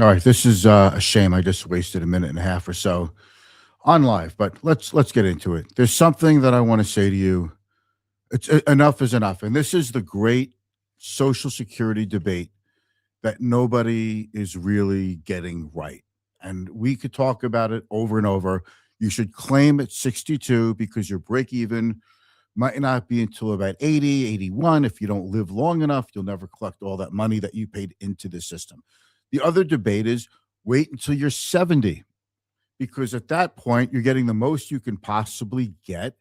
All right, this is a shame. I just wasted a minute and a half or so on live, but let's get into it. There's something that I want to say to you. Enough is enough, and this is the great Social Security debate that nobody is really getting right. And we could talk about it over and over. You should claim at 62 because your break even might not be until about 80, 81. If you don't live long enough, you'll never collect all that money that you paid into the system. The other debate is wait until you're 70 because at that point, you're getting the most you can possibly get.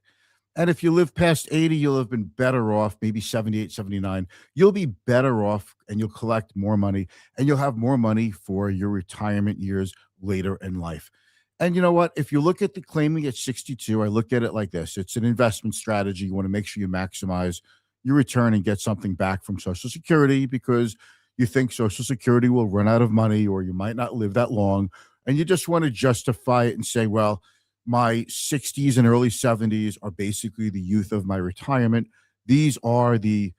And if you live past 80, you'll have been better off, maybe 78, 79. You'll be better off and you'll collect more money and you'll have more money for your retirement years later in life. And you know what? If you look at the claiming at 62, I look at it like this: it's an investment strategy. You want to make sure you maximize your return and get something back from Social Security because you think Social Security will run out of money or you might not live that long. And you just want to justify it and say, well, my 60s and early 70s are basically the youth of my retirement. These are the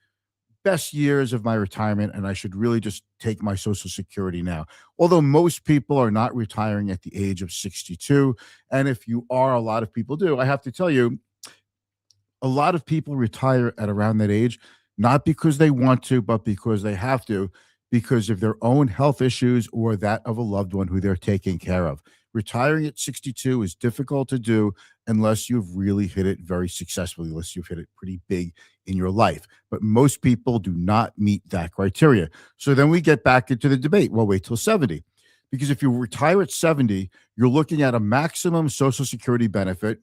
best years of my retirement, and I should really just take my Social Security now. Although most people are not retiring at the age of 62. And if you are, a lot of people do. I have to tell you, a lot of people retire at around that age, not because they want to, but because they have to, because of their own health issues or that of a loved one who they're taking care of. Retiring at 62 is difficult to do unless you've really hit it very successfully, unless you've hit it pretty big in your life. But most people do not meet that criteria. So then we get back into the debate. Well, wait till 70. Because if you retire at 70, you're looking at a maximum Social Security benefit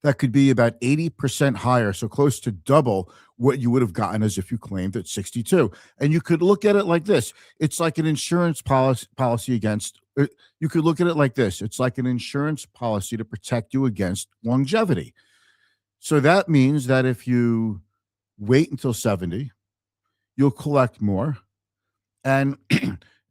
that could be about 80% higher, so close to double what you would have gotten as if you claimed at 62. And you could look at it like this: it's like an insurance policy against, you could look at it like this: it's like an insurance policy to protect you against longevity. So that means that if you wait until 70, you'll collect more. And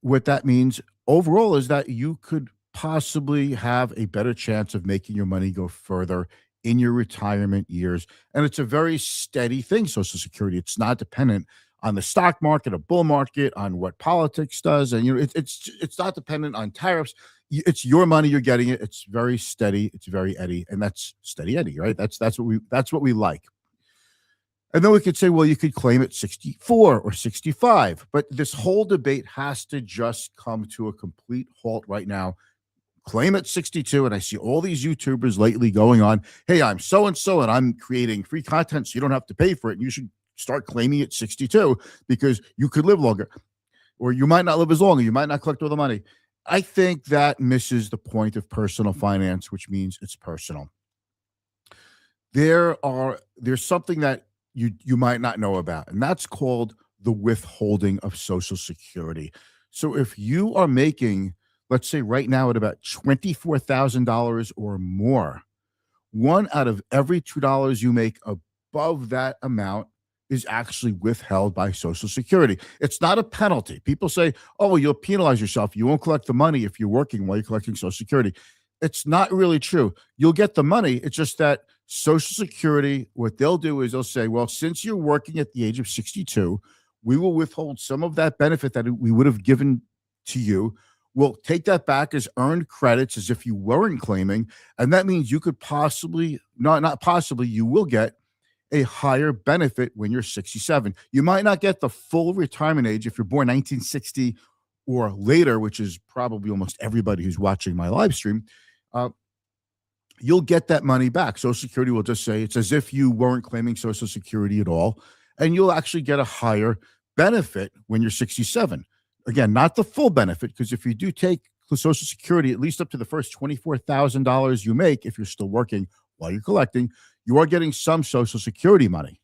what that means overall is that you could possibly have a better chance of making your money go further in your retirement years. And it's a very steady thing, Social Security. It's not dependent on the stock market, a bull market, on what politics does. And it's not dependent on tariffs. It's your money, you're getting it. It's very steady, it's very Eddie, and that's steady Eddie, right? That's what we like. And then we could say, well, you could claim it 64 or 65. But this whole debate has to just come to a complete halt right now. Claim at 62. And I see all these YouTubers lately going on, hey, I'm so and so, and I'm creating free content so you don't have to pay for it. And you should start claiming at 62 because you could live longer, or you might not live as long, or you might not collect all the money. I think that misses the point of personal finance, which means it's personal. There's something that you might not know about, and that's called the withholding of Social Security. So if you are making, let's say right now at about $24,000 or more, one out of every $2 you make above that amount is actually withheld by Social Security. It's not a penalty. People say, oh, well, you'll penalize yourself. You won't collect the money if you're working while you're collecting Social Security. It's not really true. You'll get the money. It's just that Social Security, what they'll do is they'll say, well, since you're working at the age of 62, we will withhold some of that benefit that we would have given to you. We'll take that back as earned credits as if you weren't claiming. And that means you could possibly, not possibly, you will get a higher benefit when you're 67. You might not get the full retirement age if you're born 1960 or later, which is probably almost everybody who's watching my live stream. Uh, you'll get that money back. Social Security will just say it's as if you weren't claiming Social Security at all, and you'll actually get a higher benefit when you're 67. Again, not the full benefit, because if you do take Social Security, at least up to the first $24,000 you make, if you're still working while you're collecting, you are getting some Social Security money,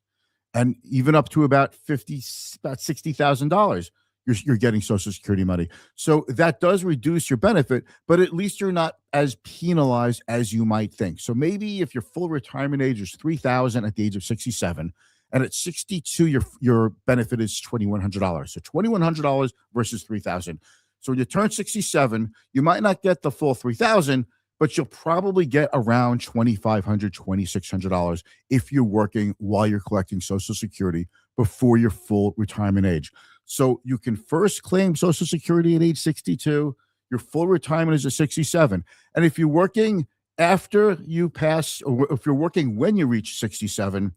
and even up to about $60,000. You're getting Social Security money. So that does reduce your benefit, but at least you're not as penalized as you might think. So maybe if your full retirement age is 3,000 at the age of 67, and at 62 your benefit is $2,100. So $2,100 versus 3,000. So when you turn 67, you might not get the full 3,000, but you'll probably get around $2,500, $2,600 if you're working while you're collecting Social Security before your full retirement age. So you can first claim Social Security at age 62. Your full retirement is at 67. And if you're working after you pass, or if you're working when you reach 67,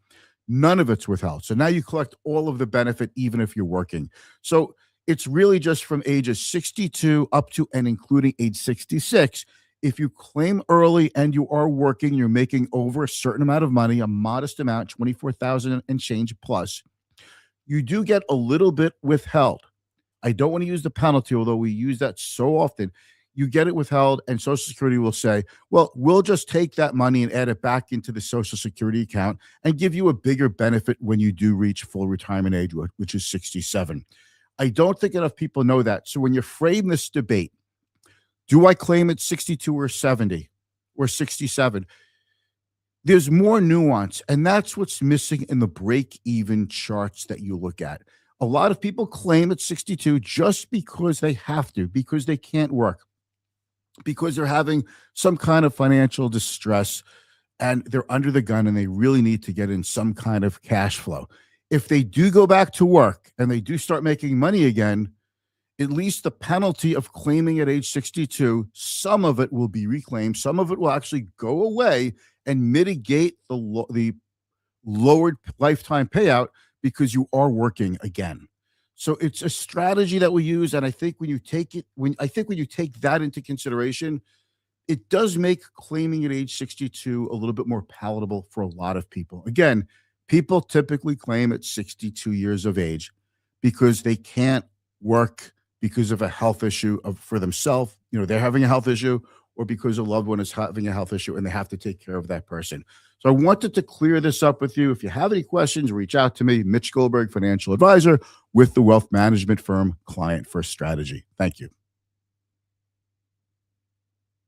none of it's withheld. So now you collect all of the benefit, even if you're working. So it's really just from ages 62 up to and including age 66. If you claim early and you are working, you're making over a certain amount of money, a modest amount, 24,000 and change plus, you do get a little bit withheld. I don't want to use the penalty, although we use that so often. You get it withheld, and Social Security will say, well, we'll just take that money and add it back into the Social Security account and give you a bigger benefit when you do reach full retirement age, which is 67. I don't think enough people know that. So when you frame this debate, do I claim at 62 or 70 or 67? There's more nuance, and that's what's missing in the break-even charts that you look at. A lot of people claim at 62 just because they have to, because they can't work, because they're having some kind of financial distress and they're under the gun and they really need to get in some kind of cash flow. If they do go back to work and they do start making money again, at least the penalty of claiming at age 62, some of it will be reclaimed. Some of it will actually go away and mitigate the lowered lifetime payout because you are working again. So it's a strategy that we use, and I think when you take that into consideration, it does make claiming at age 62 a little bit more palatable for a lot of people. Again, people typically claim at 62 years of age because they can't work because of a health issue for themselves. They're having a health issue, or because a loved one is having a health issue and they have to take care of that person. So I wanted to clear this up with you. If you have any questions, reach out to me, Mitch Goldberg, financial advisor with the wealth management firm Client First Strategy. Thank you.